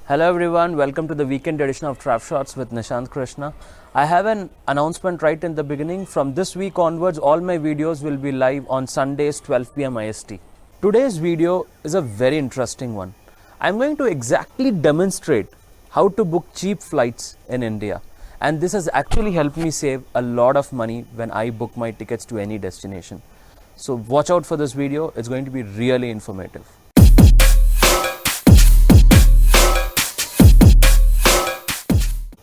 Hello everyone, welcome to the weekend edition of Trap Shots with Nishant Krishna. I have an announcement right in the beginning. From this week onwards, all my videos will be live on Sundays 12 p.m. IST. Today's video is a very interesting one. I'm going to exactly demonstrate how to book cheap flights in India. And this has actually helped me save a lot of money when I book my tickets to any destination. So watch out for this video, it's going to be really informative.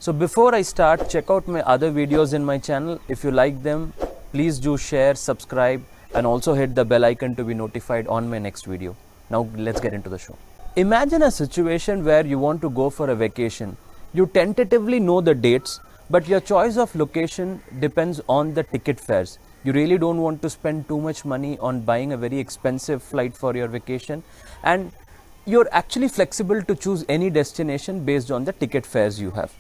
So before I start, check out my other videos in my channel. If you like them, please do share, subscribe, and also hit the bell icon to be notified on my next video. Now let's get into the show. Imagine a situation where you want to go for a vacation. You tentatively know the dates, but your choice of location depends on the ticket fares. You really don't want to spend too much money on buying a very expensive flight for your vacation, and you're actually flexible to choose any destination based on the ticket fares you have.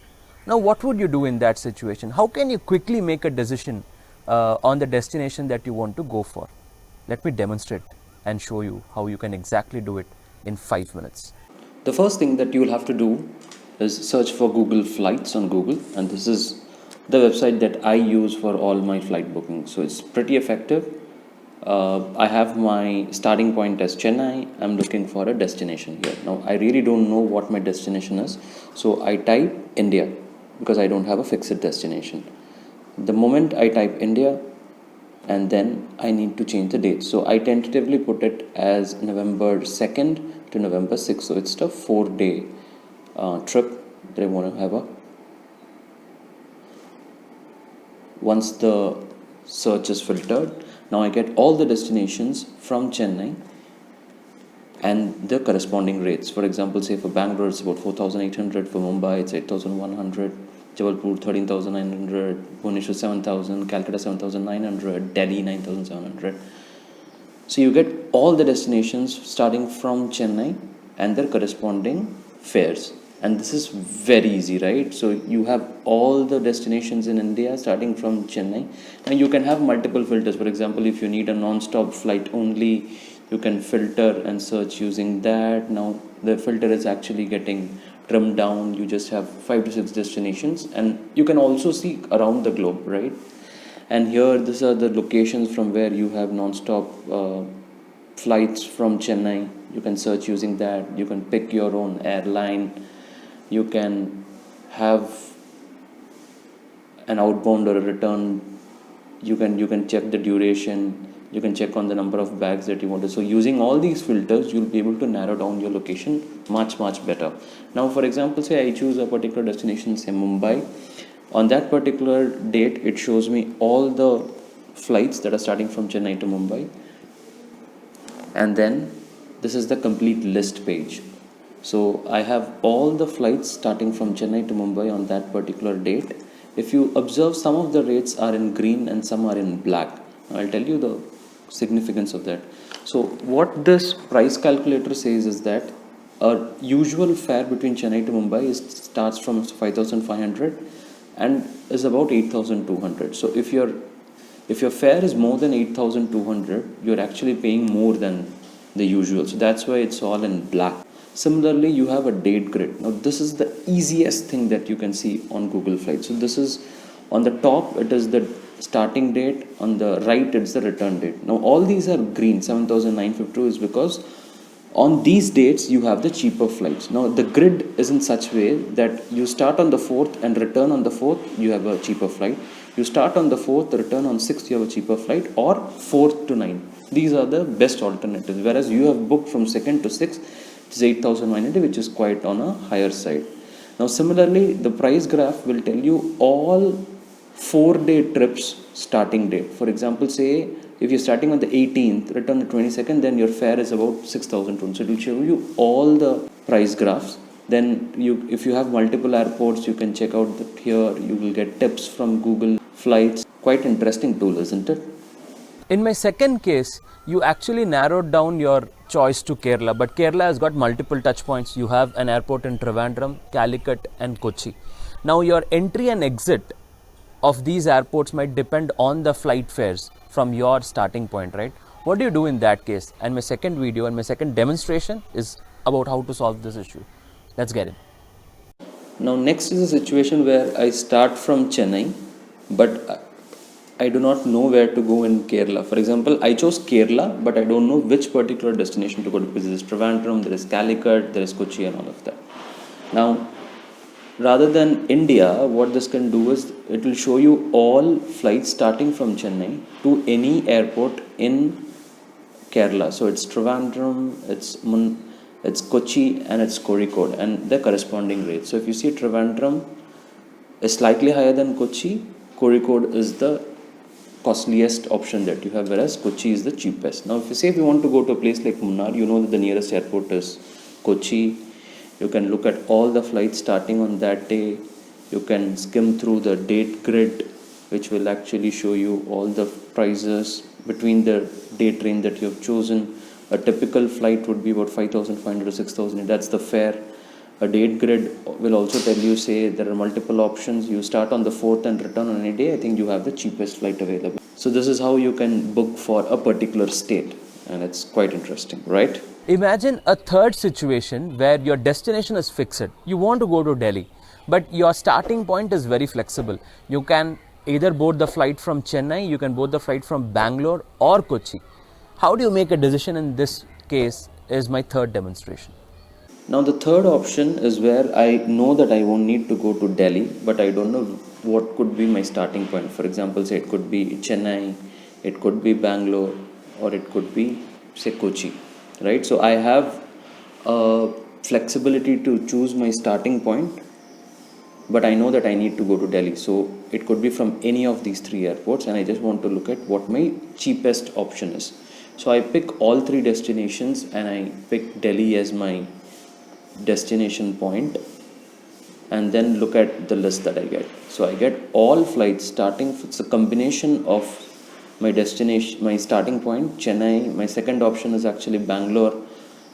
Now, what would you do in that situation? How can you quickly make a decision on the destination that you want to go for? Let me demonstrate and show you how you can exactly do it in 5 minutes. The first thing that you will have to do is search for Google Flights on Google, and this is the website that I use for all my flight bookings. So it's pretty effective. I have my starting point as Chennai. I'm looking for a destination here. Now, I really don't know what my destination is, so I type India because I don't have a fixed destination. The moment I type India, and then I need to change the date. So I tentatively put it as November 2nd to November 6th. So it's a 4-day trip that I want to have. Once the search is filtered, now I get all the destinations from Chennai and the corresponding rates. For example, say for Bangalore it's about 4,800, for Mumbai it's 8,100, Jabalpur 13,900, Bhubaneswar 7,000, Calcutta 7,900, Delhi 9,700. So you get all the destinations starting from Chennai and their corresponding fares. And this is very easy, right? So you have all the destinations in India starting from Chennai. Now you can have multiple filters. For example, if you need a non-stop flight only, you can filter and search using that. Now the filter is actually getting trimmed down. You just have 5 to 6 destinations, and you can also see around the globe, right? And here these are the locations from where you have non-stop flights from Chennai. You can search using that. You can pick your own airline. You can have an outbound or a return. You can check the duration. You can check on the number of bags that you wanted. So using all these filters, you'll be able to narrow down your location much better. Now, for example, say I choose a particular destination, say Mumbai. On that particular date, it shows me all the flights that are starting from Chennai to Mumbai. And then this is the complete list page. So I have all the flights starting from Chennai to Mumbai on that particular date. If you observe, some of the rates are in green and some are in black. I'll tell you the significance of that. So what this price calculator says is that a usual fare between Chennai to Mumbai starts from 5,500 and is about 8,200. So if your fare is more than 8,200, you're actually paying more than the usual. So that's why it's all in black. Similarly, you have a date grid. Now this is the easiest thing that you can see on Google Flights. So this is on the top, it is the starting date. On the right, it's the return date. Now all these are green. 7,952 is because on these dates you have the cheaper flights. Now the grid is in such way that you start on the 4th and return on the 4th, you have a cheaper flight. You start on the 4th, return on 6th, you have a cheaper flight, or 4th to 9th. These are the best alternatives. Whereas you have booked from 2nd to 6th, it is 8,190, which is quite on a higher side. Now similarly, the price graph will tell you all 4-day trips starting date. For example, say if you're starting on the 18th, return the 22nd, then your fare is about 6,000. So it will show you all the price graphs. Then if you have multiple airports, you can check out that here. You will get tips from Google Flights. Quite interesting tool, isn't it? In my second case, you actually narrowed down your choice to Kerala, but Kerala has got multiple touch points. You have an airport in Trivandrum, Calicut and Kochi. Now your entry and exit of these airports might depend on the flight fares from your starting point, right? What do you do in that case? And my second video and my second demonstration is about how to solve this issue. Let's get in. Now next is a situation where I start from Chennai, but I do not know where to go in Kerala. For example, I chose Kerala, but I don't know which particular destination to go to, because there is Trivandrum, there is Calicut, there is Kochi, and all of that. Now, rather than India, what this can do is it will show you all flights starting from Chennai to any airport in Kerala. So it's Trivandrum, it's Kochi, and it's Kozhikode, and the corresponding rates. So if you see, Trivandrum is slightly higher than Kochi. Kozhikode is the costliest option that you have, whereas Kochi is the cheapest. Now, if you want to go to a place like Munnar, you know that the nearest airport is Kochi. You can look at all the flights starting on that day. You can skim through the date grid, which will actually show you all the prices between the date range that you have chosen. A typical flight would be about 5,500 to 6,000. That's the fare. A date grid will also tell you, say, there are multiple options. You start on the 4th and return on any day. I think you have the cheapest flight available. So this is how you can book for a particular state. And it's quite interesting, right? Imagine a third situation where your destination is fixed. You want to go to Delhi, but your starting point is very flexible. You can either board the flight from Chennai, you can board the flight from Bangalore or Kochi. How do you make a decision in this case is my third demonstration. Now the third option is where I know that I won't need to go to Delhi, but I don't know what could be my starting point. For example, say it could be Chennai, it could be Bangalore, or it could be, say, Kochi, right? So I have flexibility to choose my starting point, but I know that I need to go to Delhi. So it could be from any of these three airports, and I just want to look at what my cheapest option is. So I pick all three destinations, and I pick Delhi as my destination point, and then look at the list that I get. So I get all flights starting, it's a combination of my destination, my starting point, Chennai, my second option is actually Bangalore,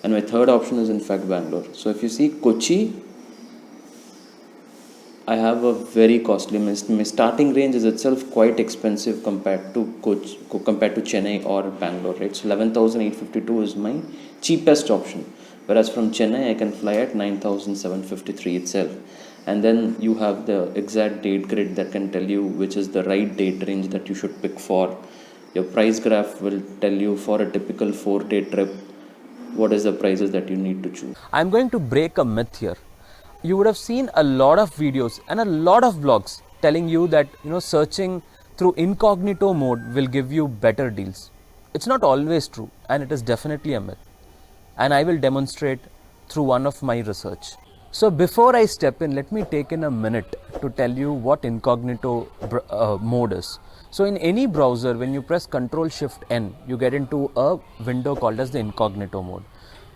and my third option is in fact Bangalore. So if you see Kochi, I have a very costly, my starting range is itself quite expensive compared to Chennai or Bangalore, right? So 11,852 is my cheapest option. Whereas from Chennai, I can fly at 9,753 itself. And then you have the exact date grid that can tell you which is the right date range that you should pick for. Your price graph will tell you for a typical 4-day trip, what is the prices that you need to choose. I'm going to break a myth here. You would have seen a lot of videos and a lot of vlogs telling you that, searching through incognito mode will give you better deals. It's not always true, and it is definitely a myth. And I will demonstrate through one of my research. So before I step in, let me take in a minute to tell you what incognito mode is. So in any browser, when you press Ctrl+Shift+N, you get into a window called as the incognito mode.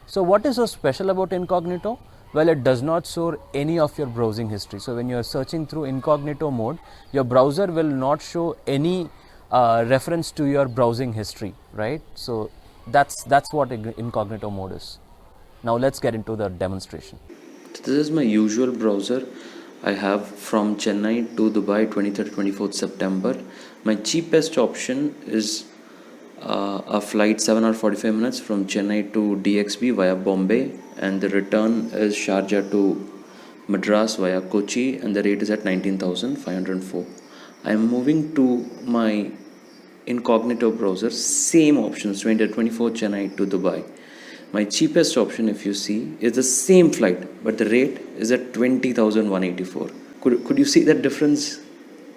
So what is so special about incognito? Well, it does not show any of your browsing history. So when you are searching through incognito mode, your browser will not show any reference to your browsing history, right? So that's what incognito mode is. Now let's get into the demonstration. This is my usual browser. I have from Chennai to Dubai 23rd 24th September. My cheapest option is a flight 7 hours 45 minutes from Chennai to DXB via Bombay, and the return is Sharjah to Madras via Kochi, and the rate is at 19,504. I am moving to my incognito browser, same options, 24 Chennai to Dubai. My cheapest option, if you see, is the same flight, but the rate is at 20,184. Could you see that difference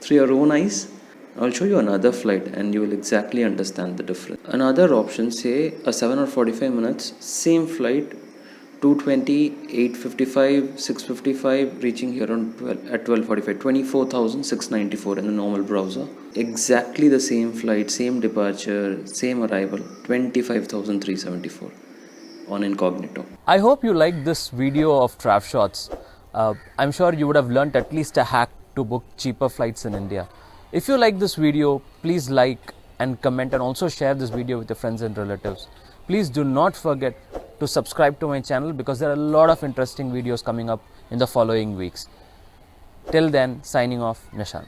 through your own eyes? I'll show you another flight and you will exactly understand the difference. Another option, say a 7 or 45 minutes, same flight, 220, 855, 655, reaching here on 12:45, 24,694 in the normal browser. Exactly the same flight, same departure, same arrival, 25,374 on incognito. I hope you liked this video of TravShots. I'm sure you would have learnt at least a hack to book cheaper flights in India. If you like this video, please like and comment, and also share this video with your friends and relatives. Please do not forget to subscribe to my channel, because there are a lot of interesting videos coming up in the following weeks. Till then, signing off, Nishant.